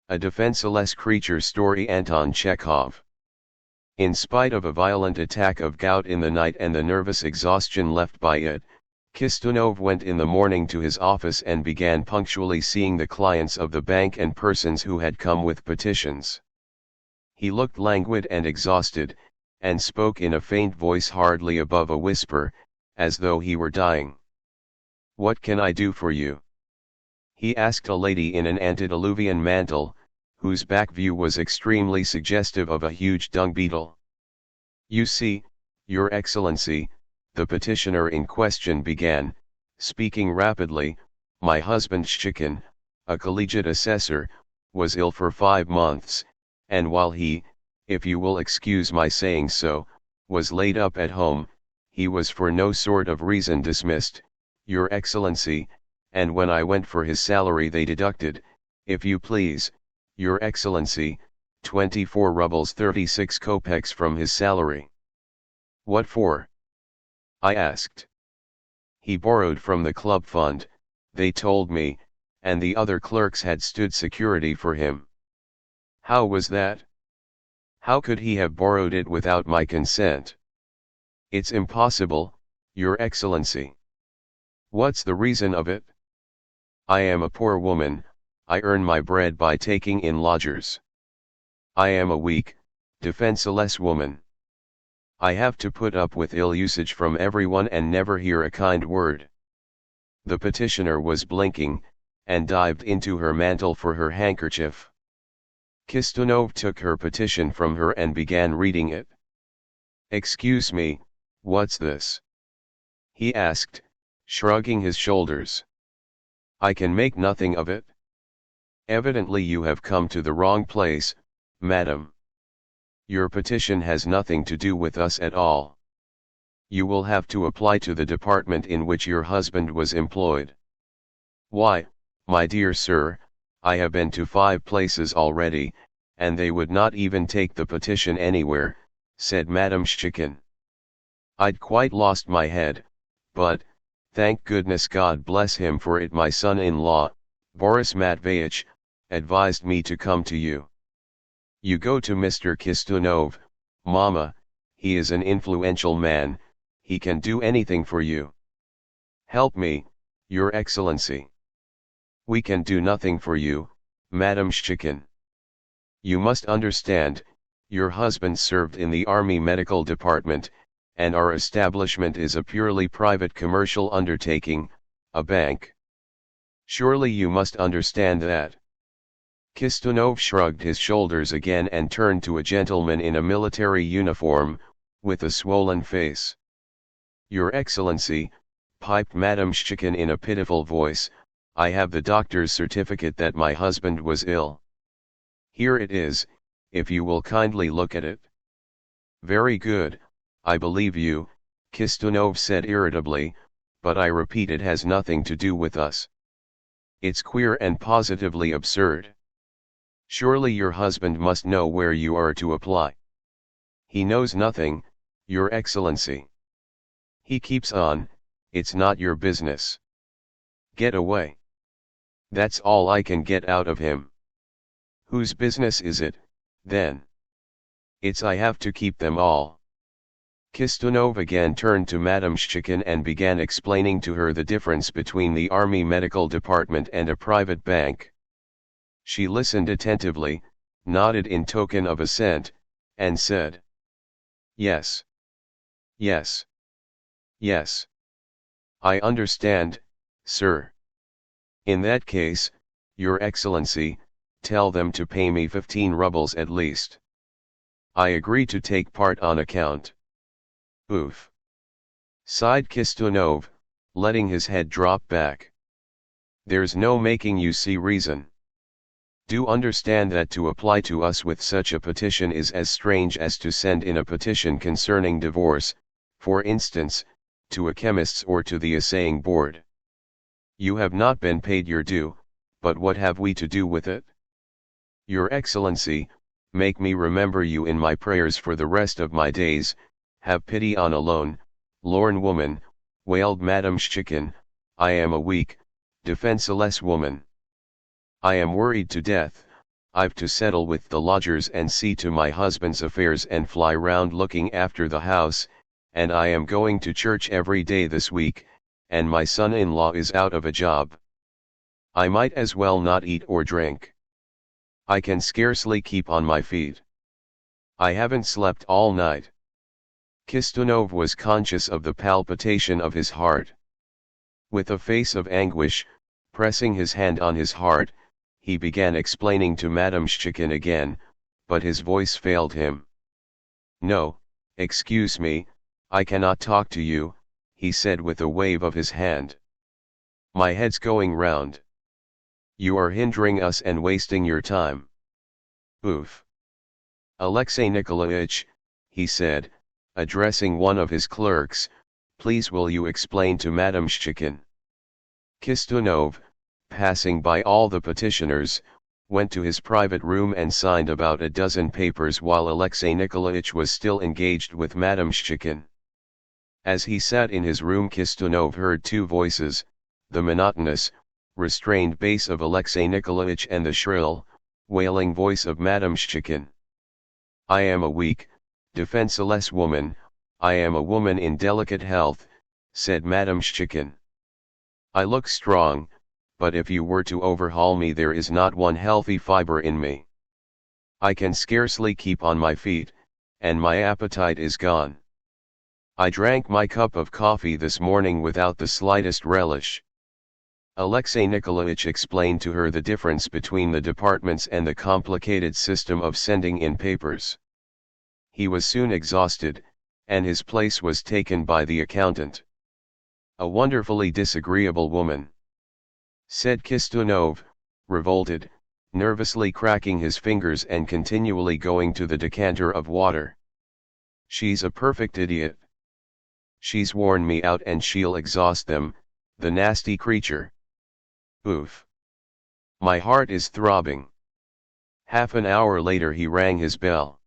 A defenceless creature story. Anton Chekhov. In spite of a violent attack of gout in the night and the nervous exhaustion left by it, Kistunov went in the morning to his office and began punctually seeing the clients of the bank and persons who had come with petitions. He looked languid and exhausted, and spoke in a faint voice hardly above a whisper, as though he were dying. "What can I do for you?" he asked a lady in an antediluvian mantle, whose back view was extremely suggestive of a huge dung beetle. "You see, Your Excellency," the petitioner in question began, speaking rapidly, "my husband Shikin, a collegiate assessor, was ill for 5 months, and while he, if you will excuse my saying so, was laid up at home, he was for no sort of reason dismissed, Your Excellency, and when I went for his salary they deducted, if you please, Your Excellency, 24 rubles 36 kopecks from his salary." "What for?" I asked. "He borrowed from the club fund, they told me, and the other clerks had stood security for him." "How was that? How could he have borrowed it without my consent?" "It's impossible, Your Excellency." "What's the reason of it?" "I am a poor woman, I earn my bread by taking in lodgers. I am a weak, defenceless woman. I have to put up with ill usage from everyone and never hear a kind word." The petitioner was blinking, and dived into her mantle for her handkerchief. Kistunov took her petition from her and began reading it. "Excuse me, what's this?" he asked, shrugging his shoulders. "I can make nothing of it." "Evidently you have come to the wrong place, madam. Your petition has nothing to do with us at all. You will have to apply to the department in which your husband was employed." "Why, my dear sir, I have been to 5 places already, and they would not even take the petition anywhere," said Madame Shikin. "I'd quite lost my head, but, thank goodness, God bless him for it, my son-in-law, Boris Matveyevich, advised me to come to you. You go to Mr. Kistunov, Mama, he is an influential man, he can do anything for you." "Help me, Your Excellency." "We can do nothing for you, Madame Shikin. You must understand, your husband served in the Army Medical Department, and our establishment is a purely private commercial undertaking, a bank. Surely you must understand that." Kistunov shrugged his shoulders again and turned to a gentleman in a military uniform, with a swollen face. "Your Excellency," piped Madame Shikin in a pitiful voice, "I have the doctor's certificate that my husband was ill. Here it is, if you will kindly look at it." "Very good, I believe you," Kistunov said irritably, "but I repeat it has nothing to do with us. It's queer and positively absurd. Surely your husband must know where you are to apply." "He knows nothing, Your Excellency. He keeps on, it's not your business." "Get away." "That's all I can get out of him." "Whose business is it, then?" "It's I have to keep them all." Kistunov again turned to Madame Shikin and began explaining to her the difference between the Army Medical Department and a private bank. She listened attentively, nodded in token of assent, and said, "Yes. Yes. Yes. I understand, sir. In that case, Your Excellency, tell them to pay me 15 rubles at least. I agree to take part on account." "Oof!" sighed Kistunov, letting his head drop back. "There's no making you see reason. Do understand that to apply to us with such a petition is as strange as to send in a petition concerning divorce, for instance, to a chemist's or to the assaying board. You have not been paid your due, but what have we to do with it? Your Excellency, make me remember you in my prayers for the rest of my days, have pity on a lone, lorn woman," wailed Madame Shikin. "I am a weak, defenceless woman. I am worried to death, I've to settle with the lodgers and see to my husband's affairs and fly round looking after the house, and I am going to church every day this week, and my son-in-law is out of a job. I might as well not eat or drink. I can scarcely keep on my feet. I haven't slept all night. Kistunov was conscious of the palpitation of his heart. With a face of anguish, pressing his hand on his heart, he began explaining to Madame Shchikin again, but his voice failed him. "No, excuse me, I cannot talk to you," he said with a wave of his hand. "My head's going round. You are hindering us and wasting your time." "Oof. Alexey Nikolaevich," he said, addressing one of his clerks, "please will you explain to Madame Shchikin." Kistunov, passing by all the petitioners, went to his private room and signed about a dozen papers while Alexey Nikolaevich was still engaged with Madame Shchikin. As he sat in his room, Kistunov heard two voices, the monotonous, restrained bass of Alexey Nikolaevich and the shrill, wailing voice of Madame Shchikin. "I am a weak, defenceless woman, I am a woman in delicate health," said Madame Shchikin. "I look strong, but if you were to overhaul me there is not one healthy fiber in me. I can scarcely keep on my feet, and my appetite is gone. I drank my cup of coffee this morning without the slightest relish." Alexey Nikolaevich explained to her the difference between the departments and the complicated system of sending in papers. He was soon exhausted, and his place was taken by the accountant. "A wonderfully disagreeable woman," said Kistunov, revolted, nervously cracking his fingers and continually going to the decanter of water. "She's a perfect idiot. She's worn me out and she'll exhaust them, the nasty creature. Oof. My heart is throbbing." Half an hour later he rang his bell.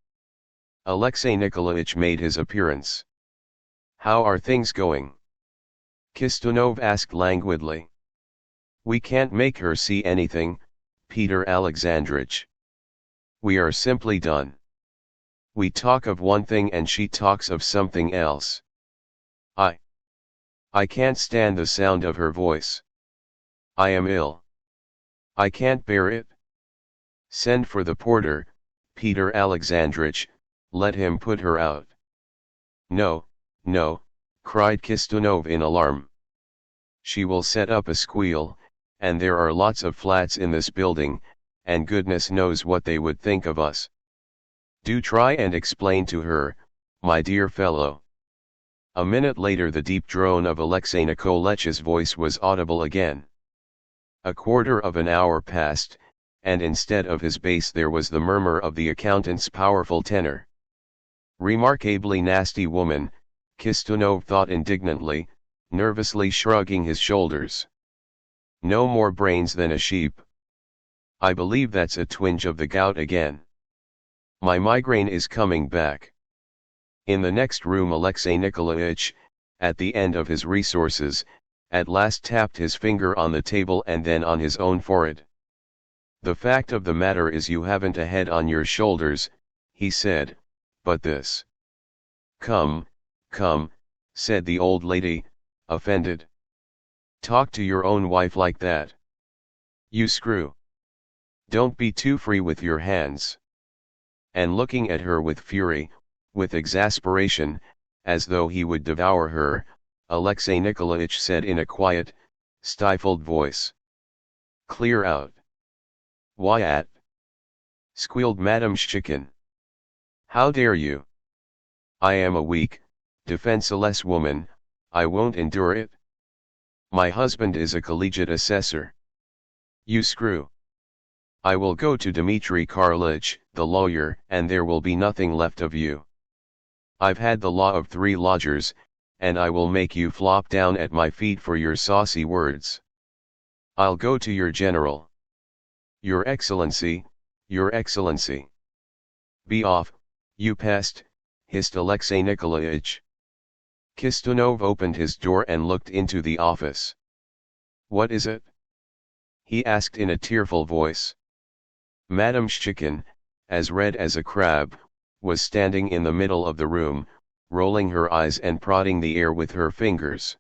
Alexey Nikolaevich made his appearance. "How are things going?" Kistunov asked languidly. "We can't make her see anything, Peter Alexandrovich. We are simply done. We talk of one thing and she talks of something else. I can't stand the sound of her voice. I am ill. I can't bear it. Send for the porter, Peter Alexandrovich, let him put her out." "No, no," cried Kistunov in alarm. "She will set up a squeal, and there are lots of flats in this building, and goodness knows what they would think of us. Do try and explain to her, my dear fellow." A minute later the deep drone of Alexey Nikolaevич's voice was audible again. A quarter of an hour passed, and instead of his bass there was the murmur of the accountant's powerful tenor. "Remarkably nasty woman," Kistunov thought indignantly, nervously shrugging his shoulders. "No more brains than a sheep. I believe that's a twinge of the gout again. My migraine is coming back." In the next room Alexey Nikolaevich, at the end of his resources, at last tapped his finger on the table and then on his own forehead. "The fact of the matter is you haven't a head on your shoulders," he said, "but this—" "Come, come," said the old lady, offended. "Talk to your own wife like that. You screw. Don't be too free with your hands." And looking at her with fury, with exasperation, as though he would devour her, Alexey Nikolaevich said in a quiet, stifled voice, "Clear out." "Why at?" squealed Madame Shchikin. "How dare you? I am a weak, defenceless woman, I won't endure it. My husband is a collegiate assessor. You screw. I will go to Dmitry Karlitch, the lawyer, and there will be nothing left of you. I've had the law of 3 lodgers, and I will make you flop down at my feet for your saucy words. I'll go to your general." Your Excellency, Your Excellency." "Be off, you pest," hissed Alexey Nikolaevich. Kistunov opened his door and looked into the office. "What is it?" he asked in a tearful voice. Madame Shchikin, as red as a crab, was standing in the middle of the room, rolling her eyes and prodding the air with her fingers.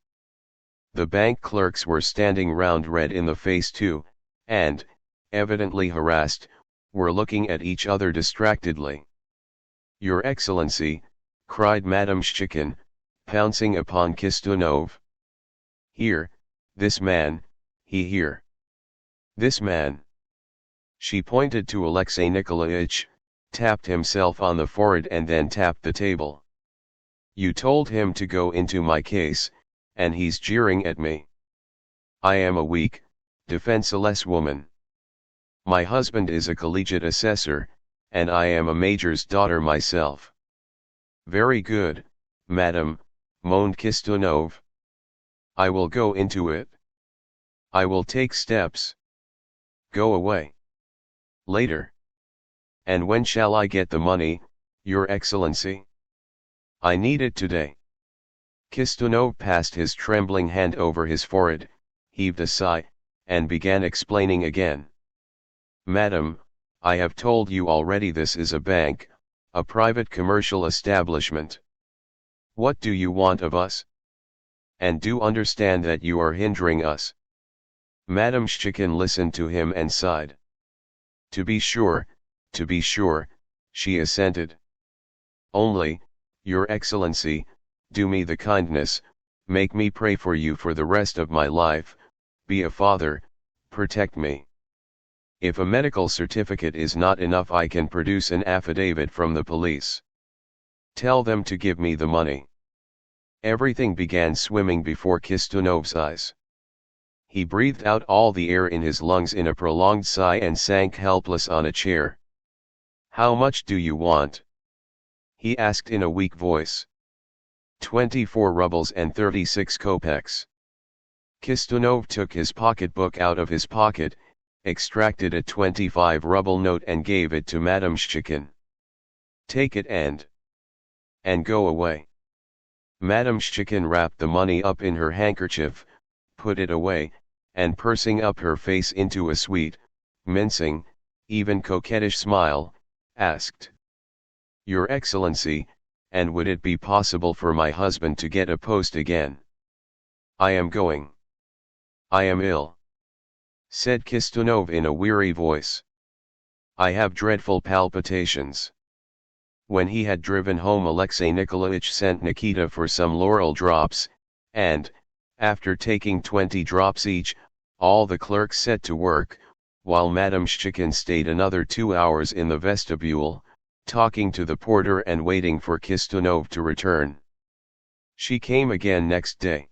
The bank clerks were standing round red in the face too, and, evidently harassed, were looking at each other distractedly. "Your Excellency," cried Madame Shchikin, pouncing upon Kistunov. "Here, this man, here. This man." She pointed to Alexei Nikolaich, tapped himself on the forehead and then tapped the table. "You told him to go into my case, and he's jeering at me. I am a weak, defenceless woman. My husband is a collegiate assessor, and I am a major's daughter myself." "Very good, madam," moaned Kistunov. "I will go into it. I will take steps. Go away. Later. And when shall I get the money, Your Excellency? I need it today." Kistunov passed his trembling hand over his forehead, heaved a sigh, and began explaining again. "Madam, I have told you already this is a bank, a private commercial establishment. What do you want of us? And do understand that you are hindering us." Madame Shchikin listened to him and sighed. To be sure, she assented. "Only, Your Excellency, do me the kindness, make me pray for you for the rest of my life, be a father, protect me. If a medical certificate is not enough, I can produce an affidavit from the police. Tell them to give me the money." Everything began swimming before Kistunov's eyes. He breathed out all the air in his lungs in a prolonged sigh and sank helpless on a chair. "How much do you want?" he asked in a weak voice. 24 rubles and 36 kopecks. Kistunov took his pocketbook out of his pocket, extracted a 25-ruble note and gave it to Madame Shchikin. "Take it and go away." Madame Shchikin wrapped the money up in her handkerchief, put it away, and pursing up her face into a sweet, mincing, even coquettish smile, asked, "Your Excellency, and would it be possible for my husband to get a post again? I am going. I am ill," said Kistunov in a weary voice. "I have dreadful palpitations." When he had driven home, Alexei Nikolaich sent Nikita for some laurel drops, and, after taking 20 drops each, all the clerks set to work, while Madame Shchikin stayed another 2 hours in the vestibule, talking to the porter and waiting for Kistunov to return. She came again next day.